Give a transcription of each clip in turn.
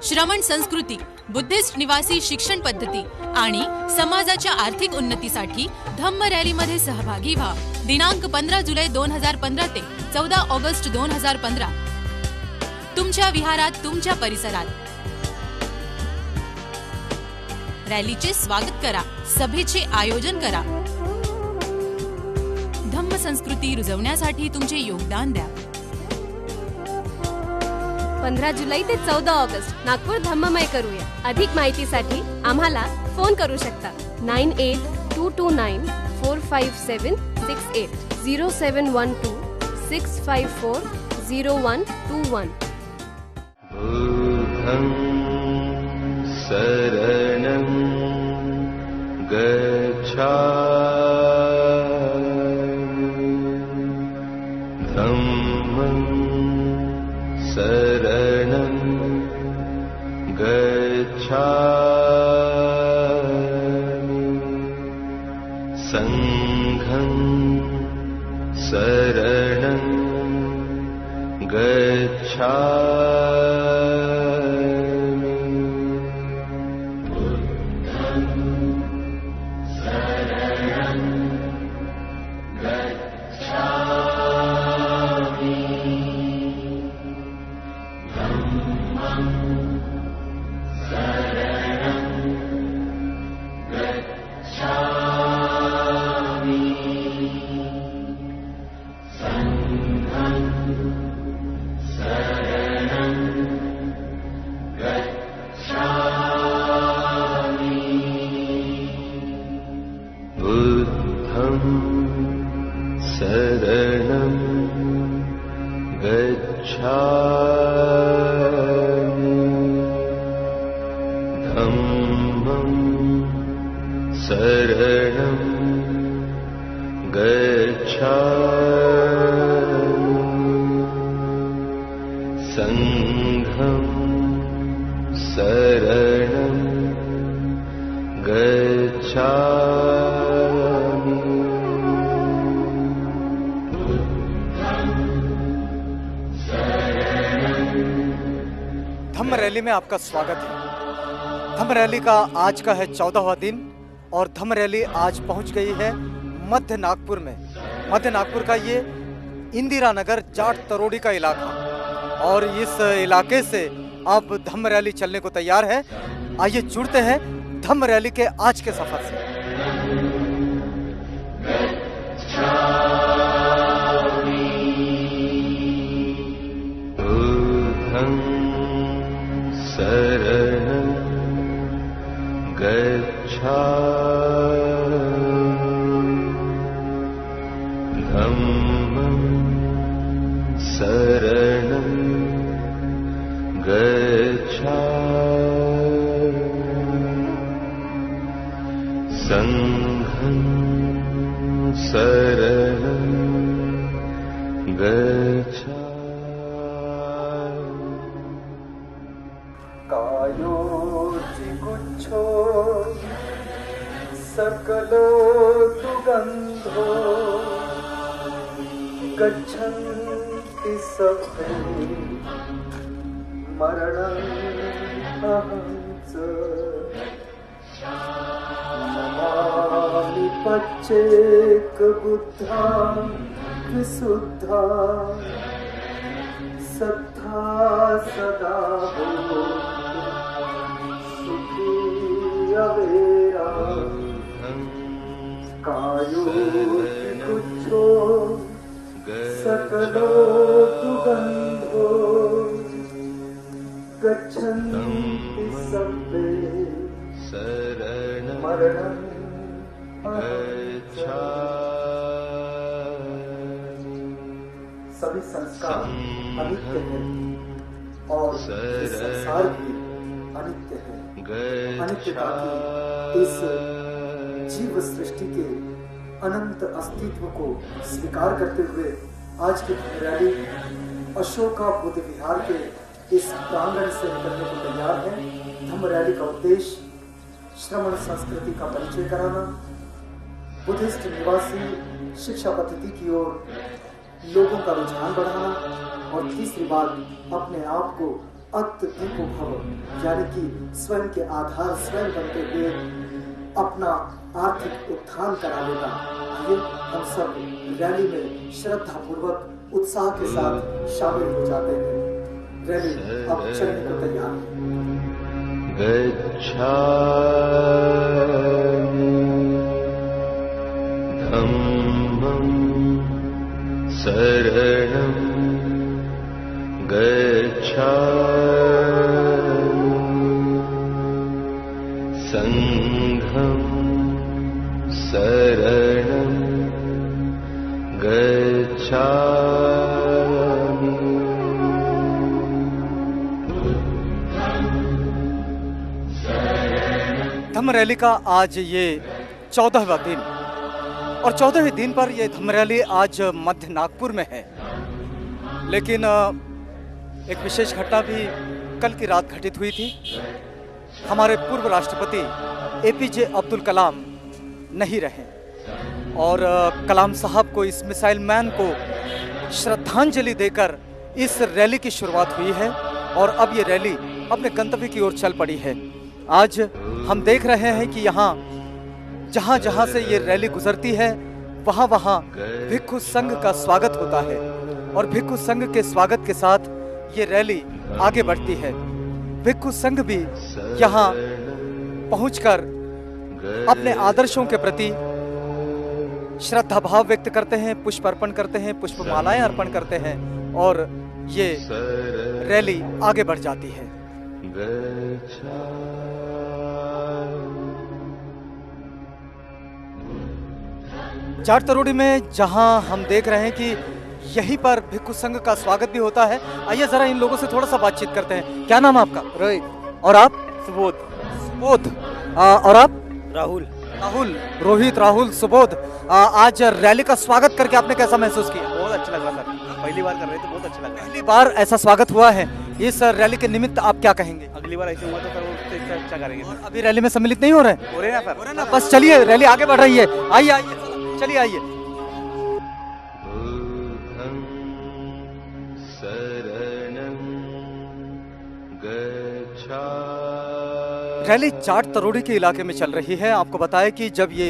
श्रमण संस्कृती, बुद्धिस्ट निवासी शिक्षण पद्धती आणि समाजाच्या आर्थिक उन्नतीसाठी धम्म रॅलीमध्ये सहभागी व्हा। दिनांक 15 जुलै 2015 ते 14 ऑगस्ट 2015 तुमच्या विहारात, तुमच्या परिसरात। रॅलीचे स्वागत करा, सभेचे आयोजन करा। धम्म संस्कृती रुजवण्यासाठी तुमचे योगदान द्या। 15 जुलै ते 14 ऑगस्ट नागपूर धम्ममय करूया। अधिक माहितीसाठी आम्हाला फोन करू शकता 9822945768 071265402121। बुद्धं शरणं गच्छामि, धम्मं शरणं गच्छामि, संघं शरणं गच्छामि, बुद्धं शरणं गच्छामि, धम्मं शरणं गच्छामि, संघं शरणं गच्छामि, बुद्धं शरणं गच्छामि, धम्मं शरणं गच्छामि, संघं शरणं गच्छामि, बुद्धं शरणं। धम्म रैली में आपका स्वागत है। धम्म रैली का आज का है 14वां दिन और धम्म रैली आज पहुंच गई है मध्य नागपुर में। मध्य नागपुर का ये इंदिरा नगर जाट तरोड़ी का इलाका, और इस इलाके से अब धम्म रैली चलने को तैयार है। आइए जुड़ते हैं धम्म रैली के आज के सफर से। बुद्धं शरणं गच्छामि, धम्मं शरणं गच्छामि, संघं शरणं गच्छामि। कायोजिगुच्छो सकलो सुगन्धो गच्छन्ति सभे मरणं अहं च नमामि पच्चेक बुद्धा विशुद्धा सद्धा सदा भो सुखी अवेरा कायोजिगुच्छो सकलो सुगन्धो गच्छन्ति सभे मरणं गच्छामि। सभी संस्कार अनित्य हैं और इस संसार भी अनित्य है। अनित्यता की इस जीव सृष्टि के अनंत अस्तित्व को स्वीकार करते हुए आज की रैली अशोका बुद्ध विहार के इस प्रांगण से निकलने को तैयार है। धम्म रैली का उद्देश्य श्रमण संस्कृति का परिचय कराना, बुद्धिस्ट निवासी शिक्षा पद्धति की ओर लोगों का रुझान बढ़ाना और तीसरी बात अपने आप को अत्यधिको भव, यानी कि स्वयं के आधार स्वयं बनते हुए अपना आर्थिक उत्थान करा लेगा। आइए हम सब रैली में श्रद्धा पूर्वक उत्साह के साथ शामिल हो जाते हैं। रैली अब चलने को तैयार है। धम्मं शरणं गच्छामि, संघं शरणं गच्छामि। धम्म रैली का आज ये 14वां दिन और 14वें दिन पर यह धम्म रैली आज मध्य नागपुर में है। लेकिन एक विशेष घटना भी कल की रात घटित हुई थी। हमारे पूर्व राष्ट्रपति एपीजे अब्दुल कलाम नहीं रहे और कलाम साहब को, इस मिसाइल मैन को श्रद्धांजलि देकर इस रैली की शुरुआत हुई है और अब ये रैली अपने गंतव्य की ओर चल पड़ी है। आज हम देख रहे हैं कि यहाँ जहाँ जहाँ से ये रैली गुजरती है वहाँ वहाँ भिक्षु संघ का स्वागत होता है और भिक्षु संघ के स्वागत के साथ ये रैली आगे बढ़ती है। भिक्षु संघ भी यहाँ पहुंचकर अपने आदर्शों के प्रति श्रद्धा भाव व्यक्त करते हैं, पुष्प अर्पण करते हैं, पुष्पमालाएं अर्पण करते हैं और ये रैली आगे बढ़ जाती है। जाट तरोड़ी में जहां हम देख रहे हैं कि यहीं पर भिक्षु संघ का स्वागत भी होता है। आइए जरा इन लोगों से थोड़ा सा बातचीत करते हैं। क्या नाम है आपका? रोहित। और आप? सुबोध। सुबोध। और आप? राहुल। राहुल। रोहित, राहुल, सुबोध। आज रैली का स्वागत करके आपने कैसा महसूस किया? बहुत अच्छा लगा सर, पहली बार कर रहे थे, बहुत अच्छा लगा। पहली बार ऐसा स्वागत हुआ है, इस रैली के निमित्त आप क्या कहेंगे? अगली बार ऐसे हुआ तो सर उससे अच्छा करेंगे। और अभी रैली में सम्मिलित नहीं हो रहे? हो रहे ना सर। बस चलिए, रैली आगे बढ़ रही है। आइए आइए, चलिए आइए। रैली जाट तरोड़ी के इलाके में चल रही है। आपको बताया कि जब ये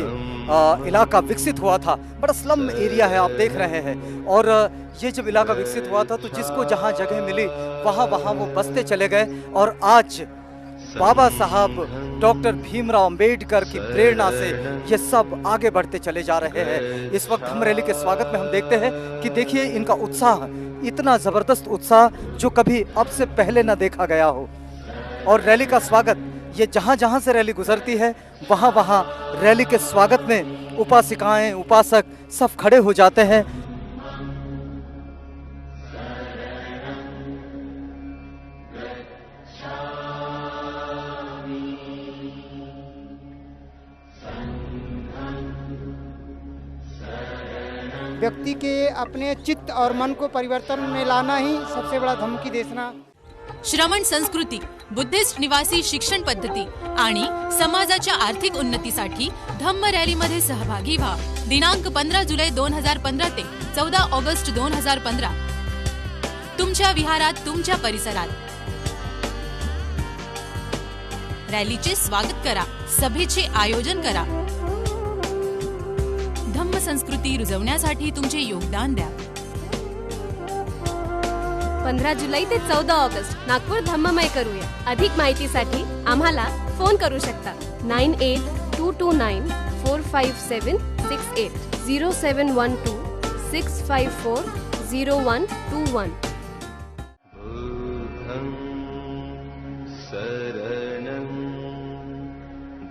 इलाका विकसित हुआ था, बड़ा स्लम एरिया है आप देख रहे हैं, और ये जब इलाका विकसित हुआ था तो जिसको जहां जगह मिली वहां वहां वो बसते चले गए और आज बाबा साहब डॉक्टर भीमराव अंबेडकर की प्रेरणा से ये सब आगे बढ़ते चले जा रहे हैं। इस वक्त हम रैली के स्वागत में हम देखते हैं कि देखिए इनका उत्साह, इतना जबरदस्त उत्साह जो कभी अब से पहले न देखा गया हो। और रैली का स्वागत, ये जहां जहां से रैली गुजरती है वहां वहां रैली के स्वागत में उपासिकाएं, उपासक सब खड़े हो जाते हैं। व्यक्ति के अपने चित्त और मन को परिवर्तन में लाना ही सबसे बडा धम्म की देशना। श्रमण संस्कृती, बुद्धिस्ट निवासी शिक्षण पद्धती आणि समाजाच्या आर्थिक उन्नतीसाठी धम्म रॅलीमध्ये सहभागी व्हा। दिनांक 15 जुलै 2015 ते 14 ऑगस्ट 2015 तुमच्या विहारात, तुमच्या परिसरात रॅलीचे स्वागत करा, सभेचे आयोजन करा। धम्म संस्कृती रुजवण्यासाठी तुमचे योगदान द्या। 15 जुलै ते 14 ऑगस्ट नागपूर धम्ममय करूया। अधिक माहितीसाठी आम्हाला फोन करू शकता 9822945768 0712 654 0121। शरणं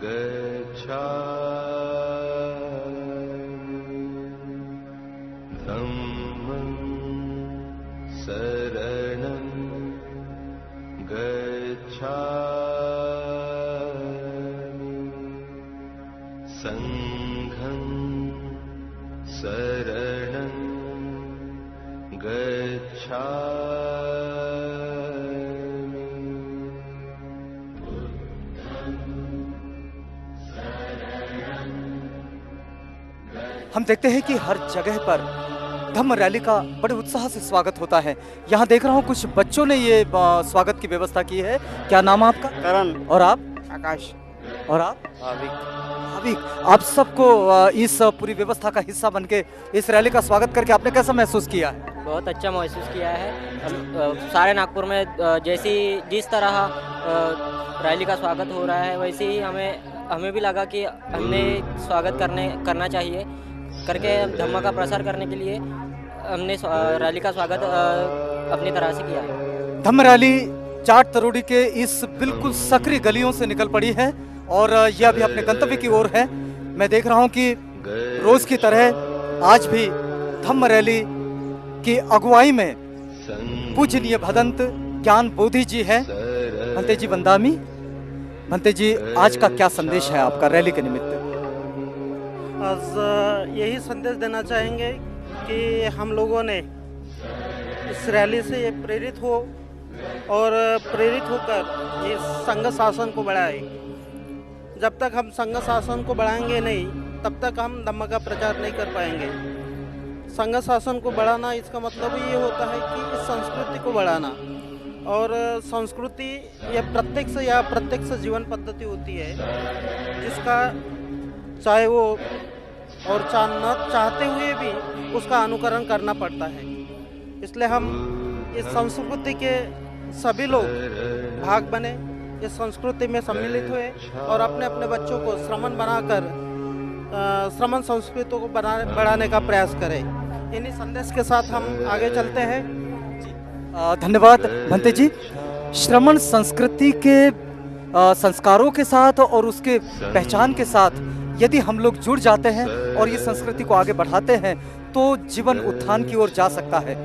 गच्छामि, धम्मं शरणं गच्छामि, संघं शरणं गच्छामि। हम देखते हैं कि हर जगह पर धम्म रैली का बड़े उत्साह से स्वागत होता है। यहाँ देख रहा हूँ कुछ बच्चों ने ये स्वागत की व्यवस्था की है। क्या नाम है आपका? करण। और आप? आकाश। और आप? भाविक। आप सबको इस पूरी व्यवस्था का हिस्सा बनके इस रैली का स्वागत करके आपने कैसा महसूस किया है? बहुत अच्छा महसूस किया है। हम सारे नागपुर में जिस तरह रैली का स्वागत हो रहा है वैसे ही हमें भी लगा कि हमने स्वागत करना चाहिए करके धम्म का प्रसार करने के लिए हमने रैली का स्वागत अपनी तरह से किया है। धम्म रैली चाट तरोड़ी के इस बिल्कुल सकरी गलियों से निकल पड़ी है और यह अभी अपने गंतव्य की ओर है। मैं देख रहा हूं कि रोज की तरह आज भी धम्म रैली की अगुवाई में पूजनीय भदंत ज्ञान बोधि जी हैं। भंते जी वंदामी, भंते जी आज का क्या संदेश है आपका रैली के निमित्त? आज यही संदेश देना चाहेंगे कि हम लोगों ने इस रैली से ये प्रेरित हो और प्रेरित होकर इस संघ शासन को बढ़ाए। जब तक हम संघ शासन को बढ़ाएंगे नहीं तब तक हम धम्म का प्रचार नहीं कर पाएंगे। संघ शासन को बढ़ाना इसका मतलब ये होता है कि इस संस्कृति को बढ़ाना, और संस्कृति यह प्रत्यक्ष या अप्रत्यक्ष जीवन पद्धति होती है जिसका चाहे वो और न चाहते हुए भी उसका अनुकरण करना पड़ता है। इसलिए हम इस संस्कृति के सभी लोग भाग बने, इस संस्कृति में सम्मिलित हुए और अपने अपने बच्चों को श्रमण बनाकर श्रमण संस्कृति को बढ़ाने का प्रयास करें। इन्हीं संदेश के साथ हम आगे चलते हैं। धन्यवाद भंते जी। श्रमण संस्कृति के संस्कारों के साथ और उसके पहचान के साथ यदि हम लोग जुड़ जाते हैं और ये संस्कृति को आगे बढ़ाते हैं तो जीवन उत्थान की ओर जा सकता है।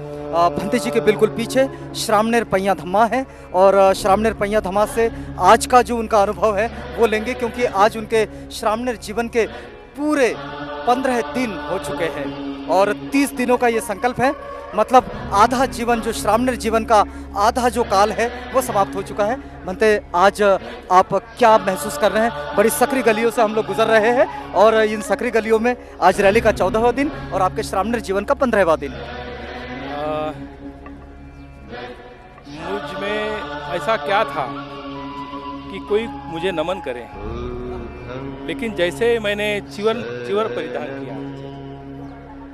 भंते जी के बिल्कुल पीछे श्रामणेर पैया धम्मा है और श्रामणेर पैया धम्मा से आज का जो उनका अनुभव है वो लेंगे, क्योंकि आज उनके श्रामणेर जीवन के पूरे 15 दिन हो चुके हैं और 30 दिनों का ये संकल्प है। मतलब आधा जीवन, जो श्रामणेर जीवन का आधा जो काल है वो समाप्त हो चुका है। भंते, आज आप क्या महसूस कर रहे हैं? बड़ी सकरी गलियों से हम लोग गुजर रहे हैं और इन सकरी गलियों में आज रैली का 14वां दिन और आपके श्रामणेर जीवन का 15वां दिन। मुझ में ऐसा क्या था कि कोई मुझे नमन करे, लेकिन जैसे मैंने चिवर परिधान किया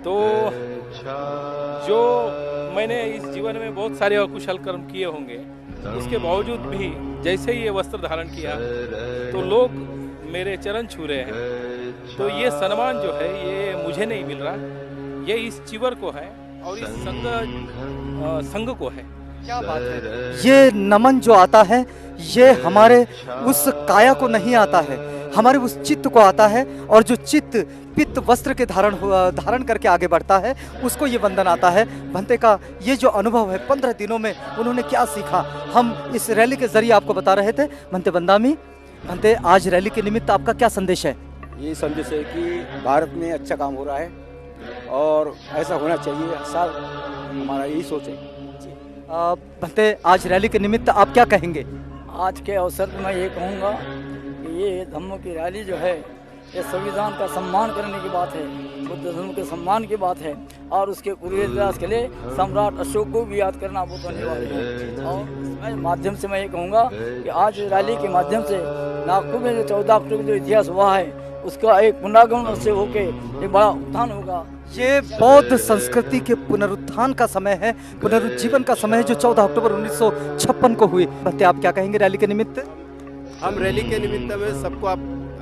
तो जो मैंने इस जीवन में बहुत सारे अकुशल कर्म किए होंगे उसके बावजूद भी जैसे ही ये वस्त्र धारण किया तो लोग मेरे चरण छू रहे हैं। तो ये सम्मान जो है ये मुझे नहीं मिल रहा, ये इस चिवर को है और इस संघ को है। क्या बात है। ये नमन जो आता है ये हमारे उस काया को नहीं आता है, हमारे उस चित्त को आता है और जो चित्त पित्त वस्त्र के धारण करके आगे बढ़ता है उसको ये वंदन आता है। भंते का ये जो अनुभव है 15 दिनों में उन्होंने क्या सीखा, हम इस रैली के जरिए आपको बता रहे थे। भंते वंदामी, भंते आज रैली के निमित्त आपका क्या संदेश है? ये संदेश है कि भारत में अच्छा काम हो रहा है और ऐसा होना चाहिए, साल हमारा यही सोच है। भंते, आज रैली के निमित्त आप क्या कहेंगे? आज के अवसर पर मैं ये कहूँगा कि ये धम्म की रैली जो है ये संविधान का सम्मान करने की बात है, बुद्ध धर्म के सम्मान की बात है और उसके पूरे इतिहास के लिए सम्राट अशोक को भी याद करना बहुत अनिवार्य है। और इस माध्यम से मैं ये कहूँगा कि आज रैली के माध्यम से नागपुर में जो 14 अक्टूबर जो इतिहास हुआ है उसका एक पुनरागमन से होके एक बड़ा उत्थान होगा। ये बौद्ध संस्कृति के पुनरुत्थान का समय है, पुनरुज्जीवन का समय है जो 14 अक्टूबर 1956 को हुई। भंते, आप क्या कहेंगे रैली के निमित्त? हम रैली के निमित्त में सबको आप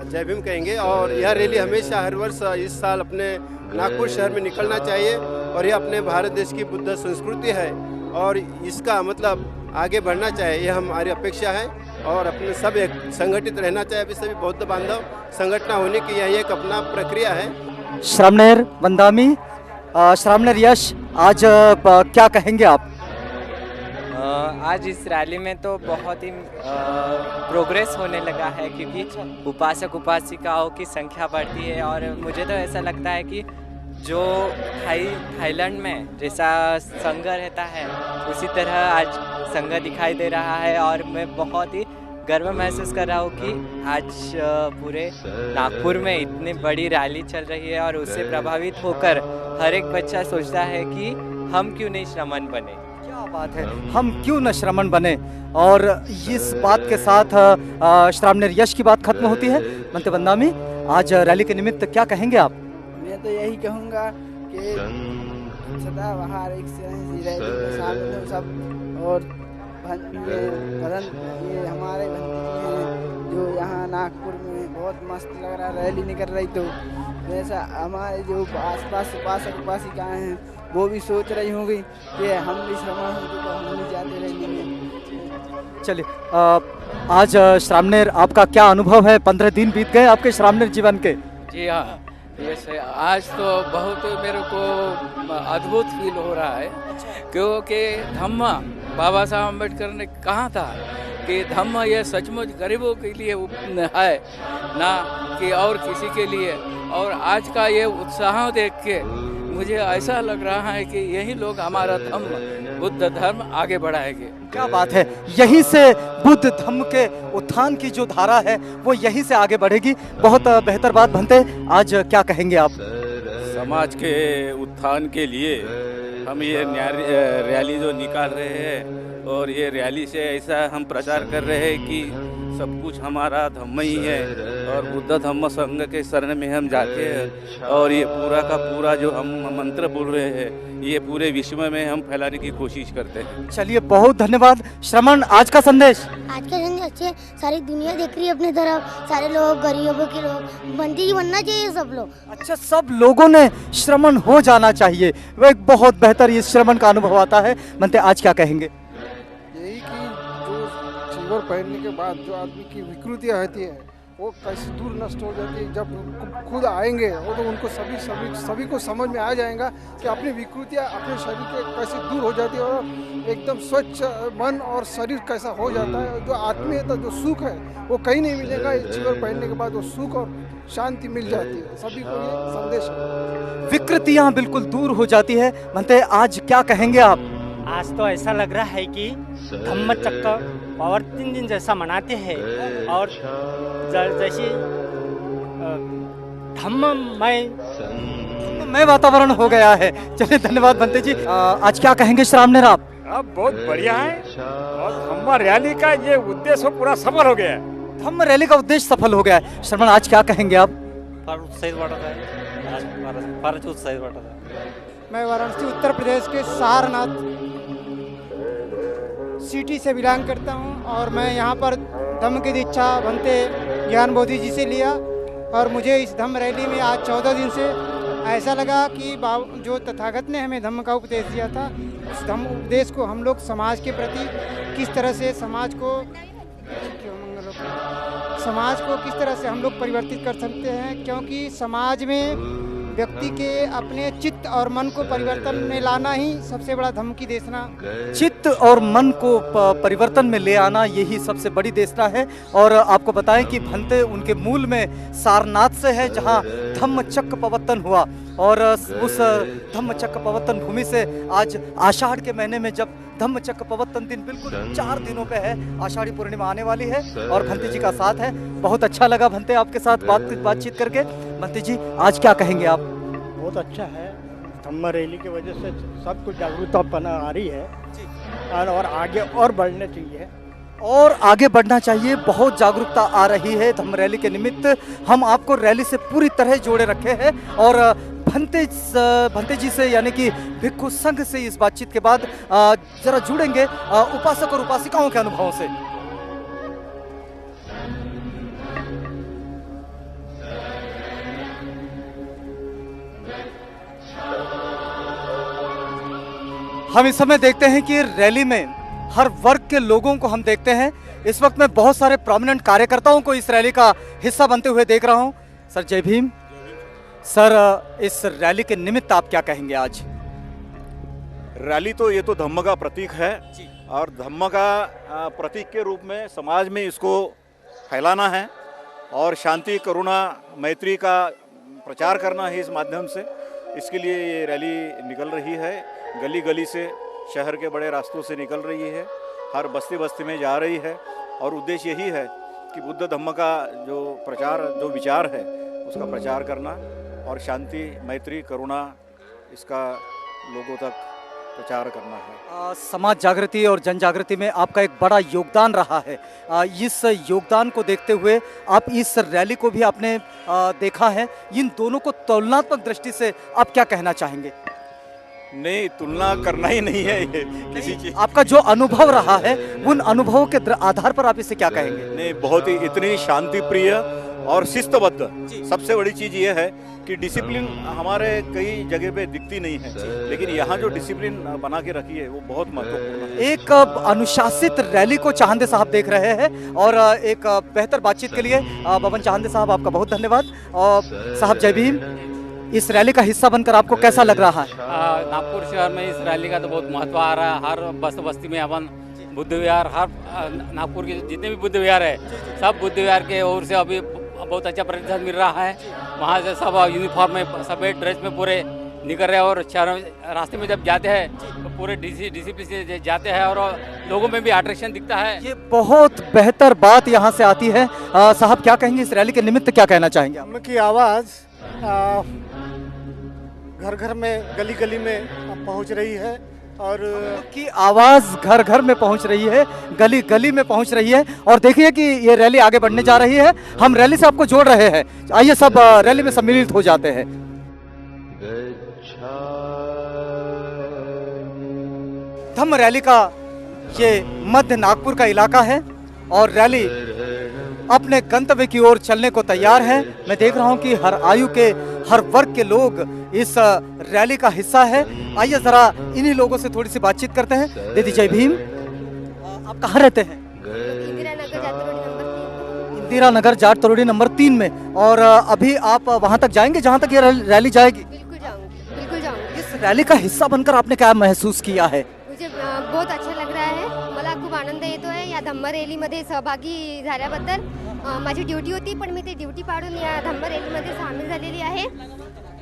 जय भीम कहेंगे और यह रैली हमेशा हर वर्ष इस साल अपने नागपुर शहर में निकलना चाहिए और यह अपने भारत देश की बुद्ध संस्कृति है और इसका मतलब आगे बढ़ना चाहिए, यह हमारी अपेक्षा है और अपने सब एक संगठित रहना चाहिए। अभी सभी बौद्ध बांधव संगठन होने की यह एक अपना प्रक्रिया है। श्रामणेर वंदामी, श्रामणेर यश, आज क्या कहेंगे आप? आज इस रैली में तो बहुत ही प्रोग्रेस होने लगा है क्योंकि उपासक उपासिकाओं की संख्या बढ़ती है और मुझे तो ऐसा लगता है कि जो थाईलैंड में जैसा संघ रहता है उसी तरह आज संघ दिखाई दे रहा है और मैं बहुत ही गर्व महसूस कर रहा हूँ कि आज पूरे नागपुर में इतनी बड़ी रैली चल रही है और उससे प्रभावित होकर हर एक बच्चा सोचता है कि हम क्यों नहीं श्रमण बने। क्या बात है, हम क्यों न श्रमण बने। और इस बात के साथ श्रामणेर यश की बात खत्म होती है। बनते बंदामी, आज रैली के निमित्त क्या कहेंगे आप? मैं तो यही कहूँगा कि सदा बाहर एक से रैली में शामिल हो सब। और ये हमारे भंती जी हैं जो यहाँ नागपुर में बहुत मस्त लग रहा रैली निकल रही, तो वैसा हमारे जो आसपास उपासक उपासिकाएँ हैं वो भी सोच रही होंगी कि हम भी श्रमण होते तो हम भी जाते रैली में। चलिए, आज श्रामणेर आपका क्या अनुभव है? 15 दिन बीत गए आपके श्रामणेर जीवन के। जी हाँ, ये आज तो बहुत मेरे को अद्भुत फील हो रहा है, क्योंकि धम्म बाबा साहब अम्बेडकर ने कहा था कि धम्म ये सचमुच गरीबों के लिए है, ना कि और किसी के लिए। और आज का ये उत्साह देख के मुझे ऐसा लग रहा है कि यही लोग हमारा धम्म बुद्ध धर्म आगे बढ़ाएंगे। क्या बात है, यहीं से बुद्ध धम्म के उत्थान की जो धारा है वो यहीं से आगे बढ़ेगी। बहुत बेहतर बात। बनते, आज क्या कहेंगे आप? समाज के उत्थान के लिए हम ये रैली जो निकाल रहे हैं, और ये रैली से ऐसा हम प्रचार कर रहे हैं कि सब कुछ हमारा धम्म ही है, और बुद्ध धम्म संघ के शरण में हम जाते हैं, और ये पूरा का पूरा जो हम मंत्र बोल रहे हैं ये पूरे विश्व में हम फैलाने की कोशिश करते हैं। चलिए, बहुत धन्यवाद। श्रमण, आज का संदेश? आज का संदेश अच्छे, सारी दुनिया देख रही है अपनी तरफ, सारे लोग, गरीबों के लोग, बनती बनना चाहिए सब लोग। अच्छा, सब लोगों ने श्रमण हो जाना चाहिए, वो एक बहुत बेहतर ये श्रमण का अनुभव आता है। बनते, आज क्या कहेंगे? यही कि जो चीवर पहनने के बाद जो आदमी की विकृतियाँ होती है वो कैसे दूर नष्ट हो जाती है। जब खुद आएंगे वो तो उनको सभी को समझ में आ जाएगा कि अपनी विकृतियाँ अपने शरीर के कैसे दूर हो जाती है, और एकदम स्वच्छ मन और शरीर कैसा हो जाता है। जो आत्मीयता, जो सुख है वो कहीं नहीं मिलेगा। ये चीवर पहनने के बाद वो सुख और शांति मिल जाती है। सभी को ये संदेश है, विकृतियाँ बिल्कुल दूर हो जाती है। बनते, आज क्या कहेंगे आप? आज तो ऐसा लग रहा है कि धम्म चक्र प्रवर्तन दिन जैसा मनाते हैं, और जैसे धम्ममय वातावरण हो गया है। चलिए, धन्यवाद बनते जी। आज क्या कहेंगे श्रामणेर आप? बहुत बढ़िया है, और धम्म रैली का ये उद्देश्य पूरा सफल हो गया है। धम्म रैली का उद्देश्य सफल हो गया है। श्रमण, आज क्या कहेंगे आप? मैं वाराणसी उत्तर प्रदेश के सारनाथ सिटी से बिलोंग करता हूं, और मैं यहां पर धम्म की दीक्षा बनते ज्ञान बोधि जी से लिया। और मुझे इस धम्म रैली में आज 14 दिन से ऐसा लगा कि जो तथागत ने हमें धम्म का उपदेश दिया था, उस धम्म उपदेश को हम लोग समाज के प्रति किस तरह से समाज को किस तरह से हम लोग परिवर्तित कर सकते हैं। क्योंकि समाज में व्यक्ति के अपने चित्त और मन को परिवर्तन में लाना ही सबसे बड़ा धम्म की देशना। चित्त और मन को परिवर्तन में ले आना, यही सबसे बड़ी देशना है। और आपको बताएं कि भंते उनके मूल में सारनाथ से है, जहां धम्म चक्र प्रवर्तन हुआ। और उस धम्म चक्र प्रवर्तन भूमि से आज आषाढ़ के महीने में, जब धम्म चक्र प्रवर्तन दिन बिल्कुल 4 दिनों पे है, आषाढ़ी पूर्णिमा आने वाली है, और भंते जी का साथ है। बहुत अच्छा लगा भंते आपके साथ बातचीत करके। भंते जी, आज क्या कहेंगे आप? बहुत अच्छा है, धम्म रैली की वजह से सब कुछ जागरूकता आ रही है, और आगे और बढ़ने चाहिए, और आगे बढ़ना चाहिए। बहुत जागरूकता आ रही है धम्म रैली के निमित्त। हम आपको रैली से पूरी तरह जोड़े रखे हैं, और भंते जी से यानी कि भिक्खु संघ से इस बातचीत के बाद जरा जुड़ेंगे उपासक और उपासिकाओं के अनुभवों से। हम इस समय देखते हैं कि रैली में हर वर्ग के लोगों को हम देखते हैं। इस वक्त मैं बहुत सारे प्रोमिनेंट कार्यकर्ताओं को इस रैली का हिस्सा बनते हुए देख रहा हूं। सर, जय भीम। सर, इस रैली के निमित्त आप क्या कहेंगे आज? रैली तो ये तो धम्म का प्रतीक है, और धम्म का प्रतीक के रूप में समाज में इसको फैलाना है, और शांति, करुणा, मैत्री का प्रचार करना है इस माध्यम से। इसके लिए ये रैली निकल रही है, गली गली से, शहर के बड़े रास्तों से निकल रही है, हर बस्ती बस्ती में जा रही है। और उद्देश्य यही है कि बुद्ध धम्म का जो प्रचार, जो विचार है, उसका प्रचार करना, और शांति, मैत्री, करुणा, इसका लोगों तक प्रचार करना है। समाज जागृति और जन जागृति में आपका एक बड़ा योगदान रहा है। इस योगदान को देखते हुए आप इस रैली को भी आपने देखा है, इन दोनों को तुलनात्मक दृष्टि से आप क्या कहना चाहेंगे? नहीं, तुलना करना ही नहीं है ये किसी चीज। आपका जो अनुभव रहा है उन अनुभवों के आधार पर आप इसे क्या कहेंगे? नहीं, बहुत ही इतनी शांति प्रिय और शिस्तबद्ध। सबसे बड़ी चीज ये है कि डिसिप्लिन हमारे कई जगह पे दिखती नहीं है, लेकिन यहाँ जो डिसिप्लिन बना के रखी है वो बहुत महत्वपूर्ण है। एक अनुशासित रैली को चाहंदे साहब देख रहे हैं और एक बेहतर बातचीत के लिए बबन चाहंदे साहब आपका बहुत धन्यवाद। और साहब जय भीम, इस रैली का हिस्सा बनकर आपको कैसा लग रहा है? नागपुर शहर में इस रैली का तो बहुत महत्व आ रहा है। हर बस्ती में अपन बुद्ध विहार, हर नागपुर के जितने भी बुद्ध विहार है सब बुद्ध विहार के ओर से अभी बहुत अच्छा प्रतिसाद मिल रहा है। वहाँ से सब यूनिफॉर्म में, सफेद ड्रेस में पूरे निकल रहे हैं और शहरों रास्ते में जब जाते हैं तो पूरे डिसिप्लिन से जाते हैं और लोगों में भी अट्रैक्शन दिखता है। ये बहुत बेहतर बात यहाँ से आती है। साहब क्या कहेंगे इस रैली के निमित्त, क्या कहना चाहेंगे? धम्म की आवाज़ घर घर में, गली गली में पहुँच रही है और की आवाज़ घर घर में पहुंच रही है, गली गली में पहुंच रही है। और देखिए कि ये रैली आगे बढ़ने जा रही है। हम रैली से आपको जोड़ रहे हैं, आइए सब रैली में सम्मिलित हो जाते हैं। धम्म रैली का ये मध्य नागपुर का इलाका है और रैली अपने गंतव्य की ओर चलने को तैयार है। मैं देख रहा हूं कि हर आयु के, हर वर्ग के लोग इस रैली का हिस्सा है। आइए जरा इन्हीं लोगों से थोड़ी सी बातचीत करते हैं। दीदी जय भीम, आप कहाँ रहते हैं? इंदिरा नगर जाट तरोड़ी नंबर 3 में। और अभी आप वहां तक जाएंगे जहां तक ये रैली जाएगी? बिल्कुल जाऊंगी, बिल्कुल जाऊंगी। इस रैली का हिस्सा बनकर आपने क्या महसूस किया है? मुझे बहुत अच्छा लग रहा है, मला खूप आनंद येतोय या धम्म रॅलीमध्ये सहभागी झाल्याबद्दल। माझी ड्युटी होती पण मी ते ड्युटी पाडून या धम्म रॅलीमध्ये सामील झालेली आहे,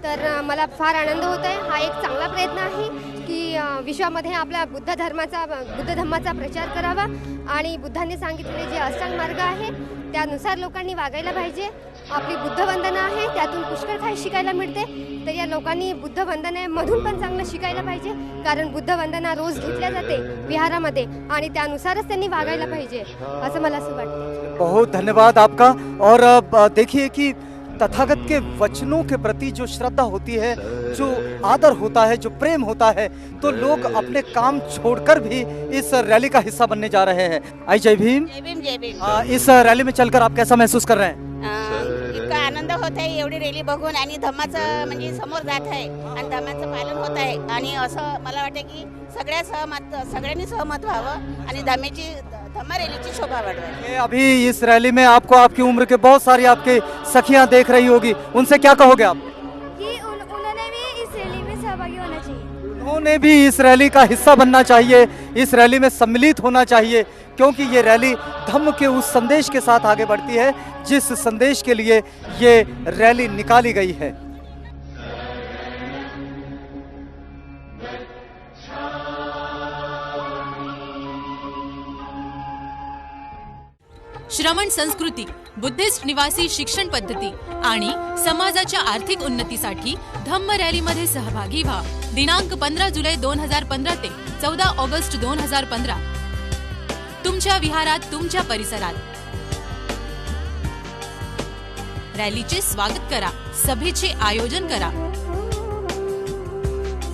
तर मला फार आनंद होत आहे। हा एक चांगला प्रयत्न आहे की विश्वामध्ये आपल्या बुद्ध धर्माचा प्रचार करावा आणि बुद्धांनी सांगितलेले जे अष्टांग मार्ग आहे त्यानुसार लोकांनी वागायला पाहिजे। आपली बुद्ध वंदना आहे त्यातून पुष्कळ काही शिकायला मिळते, तर या लोकांनी बुद्ध वंदनेमधून पण चांगलं शिकायला पाहिजे, कारण बुद्ध वंदना रोज घेतल्या जाते विहारामध्ये आणि त्यानुसारच त्यांनी वागायला पाहिजे असं मला असं वाटतं। बहुत धन्यवाद आपका। और देखिए कि तथागत के वचनों के प्रति जो श्रद्धा होती है, जो आदर होता है, जो प्रेम होता है, तो लोग अपने काम छोड़कर भी इस रैली का हिस्सा बनने जा रहे हैं। आई जय भीम। जय भीम, जय भीम। इस रैली में चलकर आप कैसा महसूस कर रहे हैं? इतका आनंद होत आहे एवढी रॅली बघून आणि धम्माचं म्हणजे समोर जात आहे आणि धम्माचं पालन होत आहे आणि असं मला वाटतं की सगळ्यांनी सहमत व्हावं आणि धम्म रॅलीची शोभा वाढवावी। अभी इस रैली में आपको आपकी उम्र के बहुत सारी आपके सखियां देख रही होगी, उनसे क्या कहोगे आप? कि उन्होंने भी इस रैली में सहभागी होना चाहिए। उन्होंने भी इस रैली का हिस्सा बनना चाहिए, इस रैली में सम्मिलित होना चाहिए, क्योंकि ये रैली धम्म के उस संदेश के साथ आगे बढ़ती है जिस संदेश के लिए ये रैली निकाली गई है। श्रमण संस्कृती, बुद्धिस्ट निवासी शिक्षण पद्धती आणि समाजाच्या आर्थिक उन्नतीसाठी धम्म रॅलीमध्ये सहभागी व्हा। दिनांक 15 जुलै 2015 ते 14 ऑगस्ट 2015 तुमच्या विहारात, तुमच्या परिसरात रॅलीचे स्वागत करा, सभेचे आयोजन करा।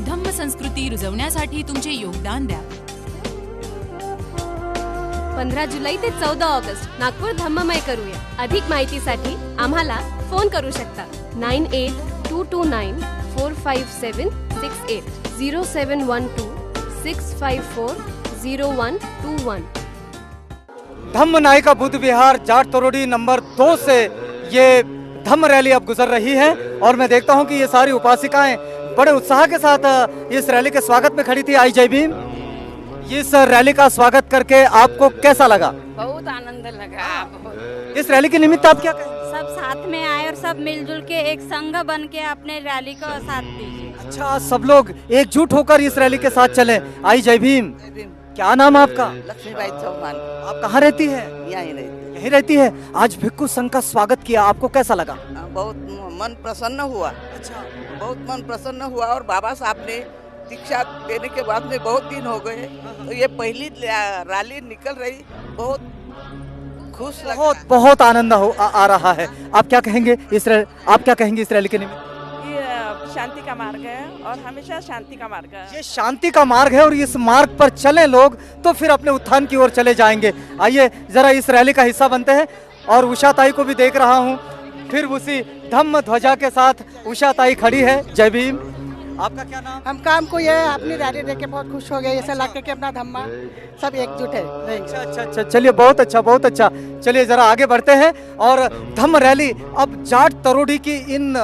धम्म संस्कृती रुजवण्यासाठी तुमचे योगदान द्या। 15 जुलै ते 14 ऑगस्ट नागपूर धम्ममय करूया। अधिक माहितीसाठी आम्हाला फोन करू शकता 9822945768 071265402121। धम्म नायिका बुद्ध विहार जाट तरोड़ी नंबर 2 से ये धम्म रैली अब गुजर रही है और मैं देखता हूं कि ये सारी उपासिकाएं बड़े उत्साह के साथ इस रैली के स्वागत में खड़ी थी। आई जय भीम। इस रैली का स्वागत करके आपको कैसा लगा? बहुत आनंद लगा। इस रैली के निमित्त आप क्या कहें? सब साथ में आए और सब मिलजुल के एक संघ बन के अपने रैली को साथ दीजिए। अच्छा, सब लोग एकजुट होकर इस रैली के साथ चले। आई जय भीम। क्या नाम है आपका? लक्ष्मीबाई चौहान। आप कहाँ रहती है? यहीं रहती। यहीं रहती है। आज भिक्खु संघ का स्वागत किया, आपको कैसा लगा? बहुत मन प्रसन्न हुआ। अच्छा, बहुत मन प्रसन्न हुआ। और बाबा साहब ने दीक्षा देने के बाद में बहुत दिन हो गए, तो ये पहली रैली निकल रही, बहुत खुश लग रहा है। बहुत आनंद आ रहा है। आप क्या कहेंगे इस रैली के निमित्त? ये शांति का मार्ग है और हमेशा शांति का मार्ग है। ये शांति का मार्ग है और इस मार्ग पर चले लोग तो फिर अपने उत्थान की ओर चले जाएंगे। आइए जरा इस रैली का हिस्सा बनते हैं। और उषा ताई को भी देख रहा हूँ, फिर उसी धम्म ध्वजा के साथ उषा ताई खड़ी है। जय भीम। आपका क्या नाम? हम काम को ये अपनी रैली देख के बहुत खुश हो गए। ऐसा लगता कि अपना धम्मा सब एकजुट है। अच्छा, चलिए बहुत अच्छा। चलिए जरा आगे बढ़ते हैं। और धम्म रैली अब जाट तरोड़ी की इन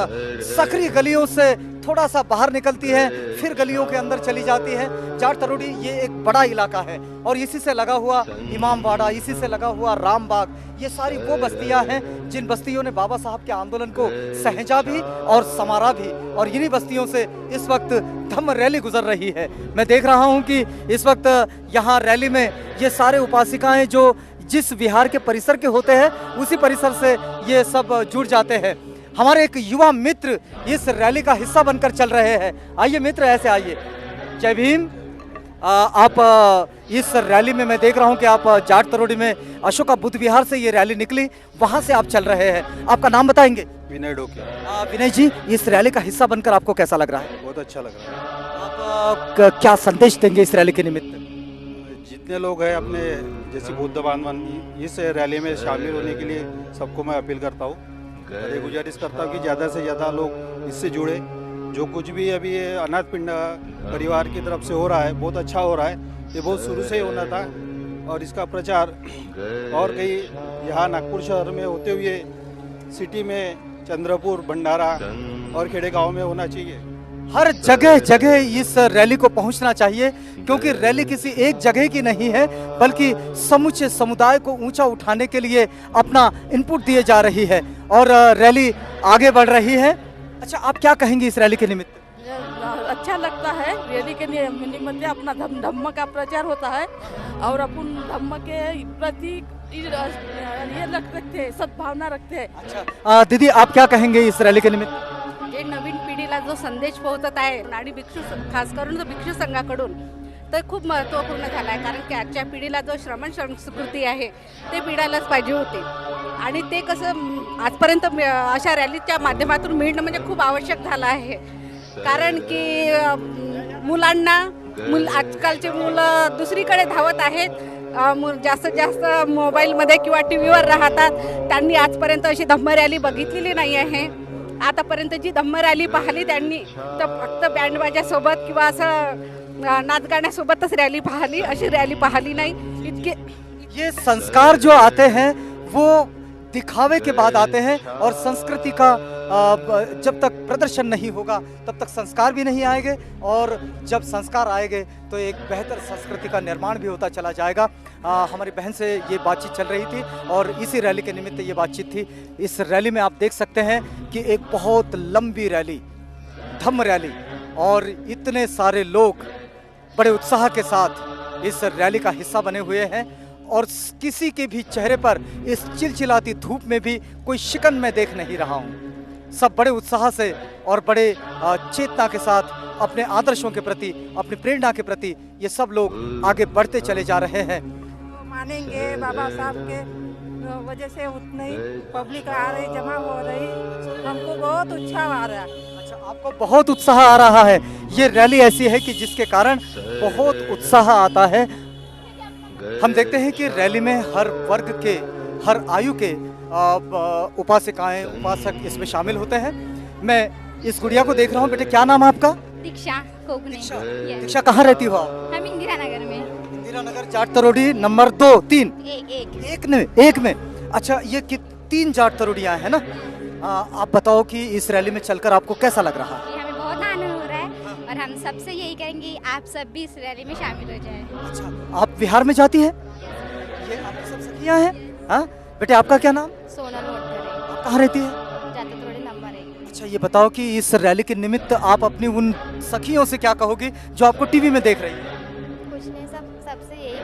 सकरी गलियों से थोड़ा सा बाहर निकलती है, फिर गलियों के अंदर चली जाती है। जाट तरोड़ी ये एक बड़ा इलाका है और इसी से लगा हुआ इमामवाड़ा, इसी से लगा हुआ रामबाग, ये सारी वो बस्तियां हैं जिन बस्तियों ने बाबा साहब के आंदोलन को सहेजा भी और समारा भी। और इन्हीं बस्तियों से इस वक्त धम्म रैली गुजर रही है। मैं देख रहा हूं कि इस वक्त यहाँ रैली में ये सारे उपासिकाएं जो जिस विहार के परिसर के होते हैं उसी परिसर से ये सब जुड़ जाते हैं। हमारे एक युवा मित्र इस रैली का हिस्सा बनकर चल रहे हैं। आइए मित्र, ऐसे आइए। जय भीम। आप इस रैली में मैं देख रहा हूं कि आप जाट तरोड़ी में अशोका बुद्ध विहार से ये रैली निकली, वहां से आप चल रहे हैं। आपका नाम बताएंगे? विनय डोकिया। विनय जी, इस रैली का हिस्सा बनकर आपको कैसा लग रहा है? बहुत अच्छा लग रहा है। आप क्या संदेश देंगे इस रैली के निमित्त? जितने लोग हैं अपने जैसे बुद्ध बांधवन इस रैली में शामिल होने के लिए सबको मैं अपील करता हूँ, ये गुजारिश करता हूँ कि ज़्यादा से ज़्यादा लोग इससे जुड़े। जो कुछ भी अभी ये अनाथ पिंड परिवार की तरफ से हो रहा है, बहुत अच्छा हो रहा है। ये बहुत शुरू से ही होना था और इसका प्रचार और कई यहाँ नागपुर शहर में होते हुए सिटी में, चंद्रपुर, भंडारा और खेड़े गाँव में होना चाहिए। हर जगह इस रैली को पहुंचना चाहिए, क्योंकि रैली किसी एक जगह की नहीं है, बल्कि समूचे समुदाय को ऊंचा उठाने के लिए अपना इनपुट दिए जा रही है और रैली आगे बढ़ रही है। अच्छा, आप क्या कहेंगे इस रैली के निमित्त? अच्छा लगता है। रैली के निमित्त अपना धम्म का प्रचार होता है और अपन धम्म के प्रति ये रखते हैं, सद्भावना रखते हैं। अच्छा दीदी, आप क्या कहेंगे इस रैली के निमित्त? जे नवीन पिढीला जो संदेश पोहोचत आहे आणि भिक्षू खास करून भिक्षू संघाकडून तर खूप महत्त्वपूर्ण झाला आहे, कारण की आजच्या पिढीला जो श्रमण संस्कृती आहे ते पिढायलाच पाहिजे होते आणि ते कसं आजपर्यंत अशा रॅलीच्या माध्यमातून मिळणं म्हणजे खूप आवश्यक झालं आहे, कारण की मुलांना आजकालचे मुलं दुसरीकडे धावत आहेत, जास्तीत जास्त मोबाईलमध्ये किंवा टी व्हीवर राहतात. त्यांनी आजपर्यंत अशी धम्म रॅली बघितलेली नाही आहे. आतापर्यंत जी धम्म रॅली पाहिली त्यांनी तर फक्त बँडबाजासोबत किंवा असं नाच गाण्यासोबतच रॅली पाहिली, अशी रॅली पाहिली नाही. इतके ये संस्कार जो आते हैं वो दिखावे के बाद आते हैं और संस्कृति का जब तक प्रदर्शन नहीं होगा तब तक संस्कार भी नहीं आएंगे और जब संस्कार आएंगे तो एक बेहतर संस्कृति का निर्माण भी होता चला जाएगा। हमारी बहन से ये बातचीत चल रही थी और इसी रैली के निमित्त ये बातचीत थी। इस रैली में आप देख सकते हैं कि एक बहुत लंबी रैली, धम्म रैली, और इतने सारे लोग बड़े उत्साह के साथ इस रैली का हिस्सा बने हुए हैं और किसी के भी चेहरे पर इस चिलचिलाती धूप में भी कोई शिकन मैं देख नहीं रहा हूँ। सब बड़े उत्साह से और बड़े चेतना के साथ अपने आदर्शों के प्रति, अपनी प्रेरणा के प्रति ये सब लोग आगे बढ़ते चले जा रहे हैं। मानेंगे बाबा साहब के वजह से उतनी ही पब्लिक आ रही, जमा हो रही, हमको बहुत उत्साह आ रहा है। अच्छा, आपको बहुत उत्साह आ रहा है। ये रैली ऐसी है कि जिसके कारण बहुत उत्साह आता है। हम देखते हैं कि रैली में हर वर्ग के, हर आयु के उपासिकाएं, उपासक इसमें शामिल होते हैं। मैं इस गुड़िया को देख रहा हूँ। बेटे, क्या नाम है आपका? दीक्षा कोकने। दीक्षा, कहाँ रहती हो आप? हम इंदिरा नगर में। इंदिरा नगर, जाट तरोड़ी नंबर 2, 3 एक में। अच्छा, ये 3 जाट तरोड़ियाँ हैं ना। आप बताओ कि इस रैली में चलकर आपको कैसा लग रहा है? हमें बहुत आनंद हो रहा है और हम सबसे यही कहेंगे आप सब भी इस रैली में शामिल हो जाएं। अच्छा, आप बिहार में जाती हैं? ये आपकी सब सखियाँ हैं? हाँ बेटे, आपका क्या नाम? सोनल मोटरे। आप कहाँ रहती है? जाट तरोड़ी नंबर 1। अच्छा, ये बताओ कि इस रैली के निमित्त आप अपनी उन सखियों से क्या कहोगी जो आपको टीवी में देख रही है? कुछ नहीं, सबसे यही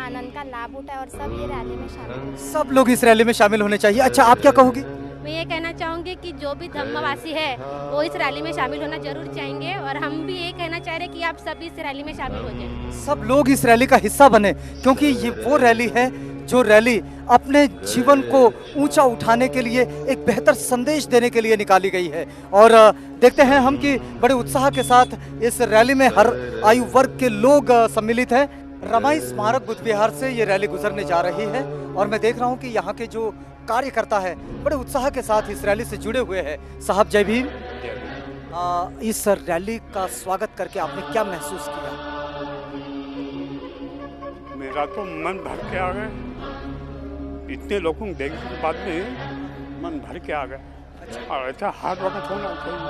आनंद का लाभ उठाए और सब ये रैली में शामिल हों। सब लोग इस रैली में शामिल होने चाहिए। अच्छा, आप क्या कहोगी? मैं ये कहना चाहूँगी कि जो भी धम्मवासी है वो इस रैली में शामिल होना जरूर चाहेंगे और हम भी ये कहना चाह रहे हैं कि आप सभी इस रैली में शामिल हो जाएं। सब लोग इस रैली का हिस्सा बने, क्योंकि ये वो रैली है जो रैली अपने जीवन को ऊंचा उठाने के लिए, एक बेहतर संदेश देने के लिए निकाली गई है। और देखते हैं हम कि बड़े उत्साह के साथ इस रैली में हर आयु वर्ग के लोग सम्मिलित हैं। रमाई स्मारक बुद्ध विहार से ये रैली गुजरने जा रही है और मैं देख रहा हूँ कि यहाँ के जो कार्यकर्ता है बड़े उत्साह के साथ इस रैली से जुड़े हुए हैं। साहब जय भीम। इस रैली का स्वागत करके आपने क्या महसूस किया? मेरा तो मन भर के आ गया, इतने लोगों को देखने के बाद में मन भर के आ गया। और ऐसा हर वक्त होना चाहिए,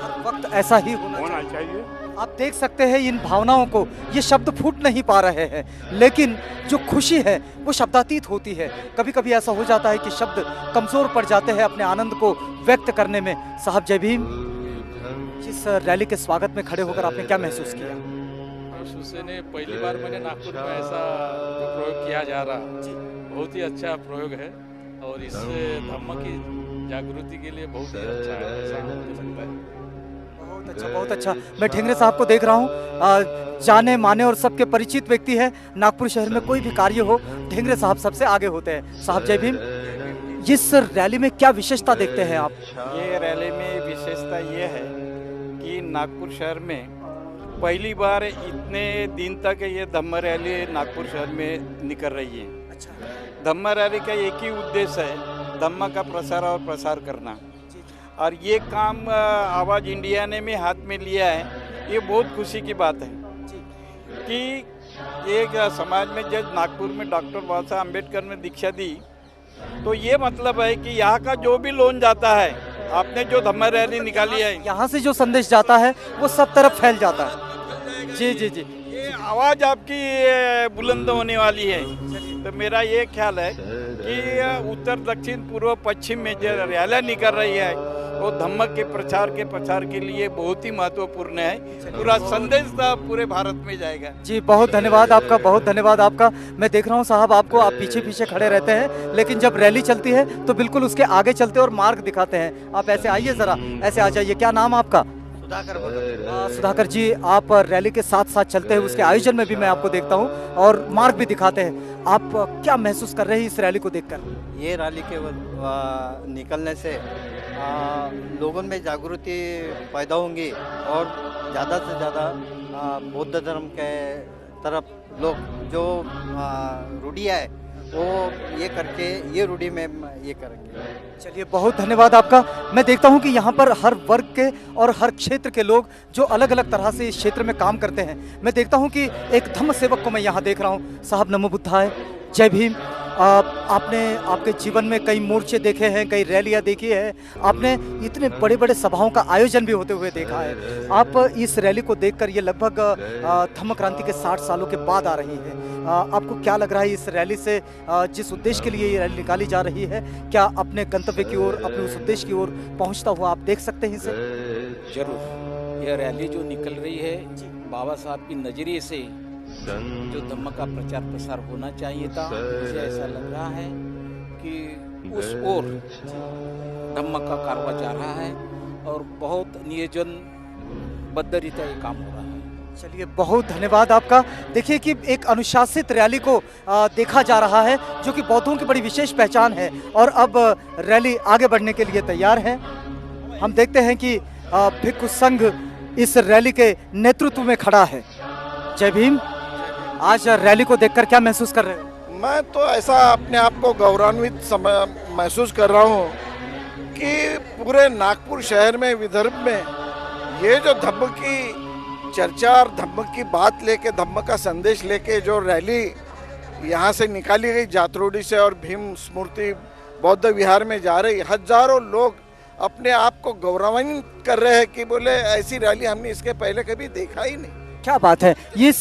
हर वक्त ऐसा ही होना चाहिए। आप देख सकते हैं इन भावनाओं को, ये शब्द फूट नहीं पा रहे हैं, लेकिन जो खुशी है वो शब्दातीत होती है। कभी कभी ऐसा हो जाता है कि शब्द कमजोर पड़ जाते हैं अपने आनंद को व्यक्त करने में। साहब जय भीम, इस रैली के स्वागत में खड़े होकर आपने क्या महसूस किया? ने पहली बार मैंने नागपुर में ऐसा जो प्रयोग किया जा रहा, बहुत ही अच्छा प्रयोग है और इससे धम्म की जागृति के लिए बहुत ही अच्छा है, ऐसा मुझे लगता है। बहुत अच्छा। मैं ढेंगरे साहब को देख रहा हूँ, जाने माने और सबके परिचित व्यक्ति है। नागपुर शहर में कोई भी कार्य हो ढेंगरे साहब सबसे आगे होते हैं। साहब जय भीम, इस रैली में क्या विशेषता देखते हैं आप? ये रैली में विशेषता ये है कि नागपुर शहर में पहली बार इतने दिन तक ये धम्म रैली नागपुर शहर में निकल रही है। धम्म रैली का एक ही उद्देश्य है, धम्म का प्रसार और प्रसार करना। और ये काम आवाज़ इंडिया ने में हाथ में लिया है। ये बहुत खुशी की बात है कि एक समाज में जब नागपुर में डॉक्टर बाबा साहब अम्बेडकर ने दीक्षा दी, तो ये मतलब है कि यहाँ का जो भी लोन जाता है, आपने जो धम्म रैली निकाली है, यहाँ से जो संदेश जाता है वो सब तरफ फैल जाता है। जी जी जी, ये आवाज़ आपकी बुलंद होने वाली है। तो मेरा ये ख्याल है कि उत्तर दक्षिण पूर्व पश्चिम में जो रैलियाँ निकल रही है वो धम्म के प्रचार के लिए बहुत ही महत्वपूर्ण है। पूरा संदेश पूरे भारत में जाएगा। जी बहुत धन्यवाद आपका, बहुत धन्यवाद आपका। मैं देख रहा हूँ साहब आपको, आप पीछे पीछे खड़े रहते हैं, लेकिन जब रैली चलती है तो बिल्कुल उसके आगे चलते और मार्ग दिखाते हैं। आप ऐसे आइए, जरा ऐसे आ जाइए। क्या नाम आपका? सुधाकर जी, आप रैली के साथ साथ चलते हैं, उसके आयोजन में भी मैं आपको देखता हूं और मार्ग भी दिखाते हैं। आप क्या महसूस कर रहे हैं इस रैली को देखकर? ये रैली के निकलने से लोगों में जागृति पैदा होंगी और ज़्यादा से ज़्यादा बौद्ध धर्म के तरफ लोग जो रूढ़ी है वो ये करके ये रूढ़ी में ये करेंगे। चलिए बहुत धन्यवाद आपका। मैं देखता हूं कि यहाँ पर हर वर्ग के और हर क्षेत्र के लोग जो अलग अलग तरह से इस क्षेत्र में काम करते हैं। मैं देखता हूं कि एक धम्म सेवक को मैं यहाँ देख रहा हूँ। साहब नमो बुद्धाय, जय भीम। आपने आपके जीवन में कई मोर्चे देखे हैं, कई रैलियां देखी है, आपने इतने बड़े बड़े सभाओं का आयोजन भी होते हुए देखा है। आप इस रैली को देखकर ये लगभग धम्म क्रांति के 60 सालों के बाद आ रही है। आपको क्या लग रहा है इस रैली से, जिस उद्देश्य के लिए ये रैली निकाली जा रही है, क्या अपने गंतव्य की ओर, अपने उस उद्देश्य की ओर पहुँचता हुआ आप देख सकते हैं इसे? जरूर। यह रैली जो निकल रही है बाबा साहब की नजरिए से जो धम्म का प्रचार प्रसार होना चाहिए था, मुझे ऐसा लग रहा है कि उस ओर धम्म का कारवा जा रहा है और बहुत नियोजनबद्ध रीत्या ये काम हो रहा है। चलिए बहुत धन्यवाद आपका। देखिए कि एक अनुशासित रैली को देखा जा रहा है, जो कि बौद्धों की बड़ी विशेष पहचान है और अब रैली आगे बढ़ने के लिए तैयार है। हम देखते हैं कि भिक्षु संघ इस रैली के नेतृत्व में खड़ा है। जय भीम। आज रैली को देखकर क्या महसूस कर रहे हो? मैं तो ऐसा अपने आप को गौरवान्वित महसूस कर रहा हूँ कि पूरे नागपुर शहर में, विदर्भ में ये जो धम्म की चर्चा और धम्म की बात लेके, धम्म का संदेश लेके जो रैली यहाँ से निकाली गई जातरोडी से और भीम स्मृति बौद्ध विहार में जा रही, हजारों लोग अपने आप को गौरवान्वित कर रहे हैं कि बोले ऐसी रैली हमने इसके पहले कभी देखा ही नहीं। क्या बात है। ये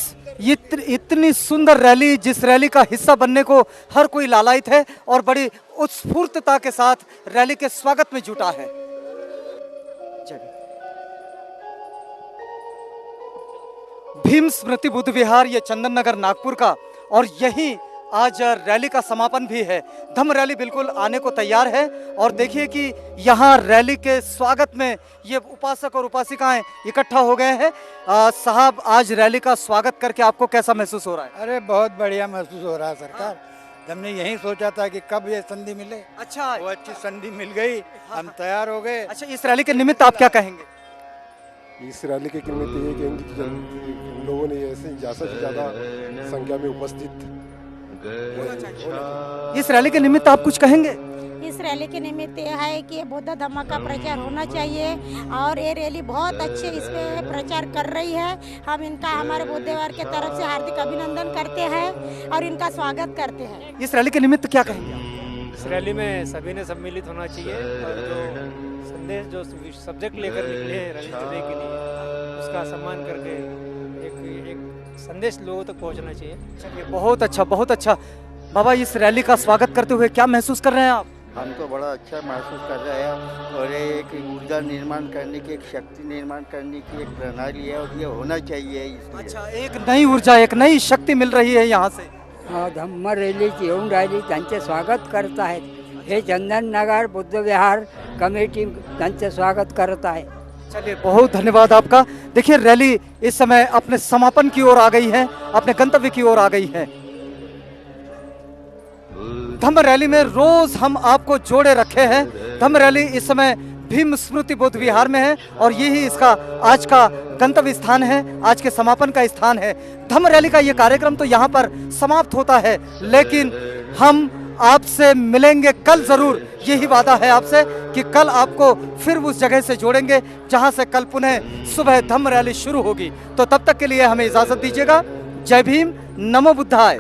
इतनी सुंदर रैली, जिस रैली का हिस्सा बनने को हर कोई लालायित है और बड़ी उत्स्फूर्तता के साथ रैली के स्वागत में जुटा है। भीम स्मृति बुद्ध विहार, ये चंदन नगर नागपुर का और यही आज रैली का समापन भी है। धम्म रैली बिल्कुल आने को तैयार है और देखिए कि यहाँ रैली के स्वागत में ये उपासक और उपासिकाएं इकट्ठा हो गए हैं। साहब, आज रैली का स्वागत करके आपको कैसा महसूस हो रहा है? अरे बहुत बढ़िया महसूस हो रहा है सरकार। हमने यही सोचा था कि कब ये संधि मिले। अच्छा, वो अच्छी संधि मिल गई, हम तैयार हो गए। अच्छा, इस रैली के निमित्त आप क्या कहेंगे? इस रैली के निमित्त ये कहेंगे कि हम लोगों ने ऐसे ज़्यादा से ज़्यादा संख्या में उपस्थित इस रैली के निमित्त आप कुछ कहेंगे? इस रैली के निमित्त यह है कि बौद्ध धम्म का प्रचार होना चाहिए और ये रैली बहुत अच्छे इस पे प्रचार कर रही है। हम इनका हमारे बौद्ध विहार के तरफ से हार्दिक अभिनंदन करते हैं और इनका स्वागत करते हैं। इस रैली के निमित्त क्या कहेंगे? इस रैली में सभी ने सम्मिलित होना चाहिए और जो संदेश, जो सब्जेक्ट लेकर निकले हैं रैली करने के लिए, उसका सम्मान करके एक संदेश लोगों तक पहुंचना चाहिए। चलिए, बहुत अच्छा, बहुत अच्छा। बाबा, इस रैली का स्वागत करते हुए क्या महसूस कर रहे हैं आप? हम तो बड़ा अच्छा महसूस कर रहे हैं और एक ऊर्जा निर्माण करने की, एक शक्ति निर्माण करने की एक प्रणाली है और ये होना चाहिए। अच्छा, एक नई ऊर्जा, एक नई शक्ति मिल रही है यहाँ से। धम्म रॅलीची येऊन राहिली, त्यांचे स्वागत करत आहेत। हे चंदन नगर बुद्ध विहार कमेटी त्यांचे स्वागत करत आहे। चलिए, बहुत धन्यवाद आपका। देखिए, रैली इस समय अपने समापन की ओर आ गई है, अपने गंतव्य की ओर आ गई है। धम्म रैली में रोज हम आपको जोड़े रखे हैं। धम्म रैली इस समय भीम स्मृति बौद्ध विहार में है और यही इसका आज का गंतव्य स्थान है, आज के समापन का स्थान है। धम्म रैली का ये कार्यक्रम तो यहाँ पर समाप्त होता है, लेकिन हम आपसे मिलेंगे कल जरूर। यही वादा है आपसे कि कल आपको फिर उस जगह से जोड़ेंगे जहाँ से कल पुनः सुबह धम्म रैली शुरू होगी। तो तब तक के लिए हमें इजाजत दीजिएगा। जय भीम, नमो बुद्धाय।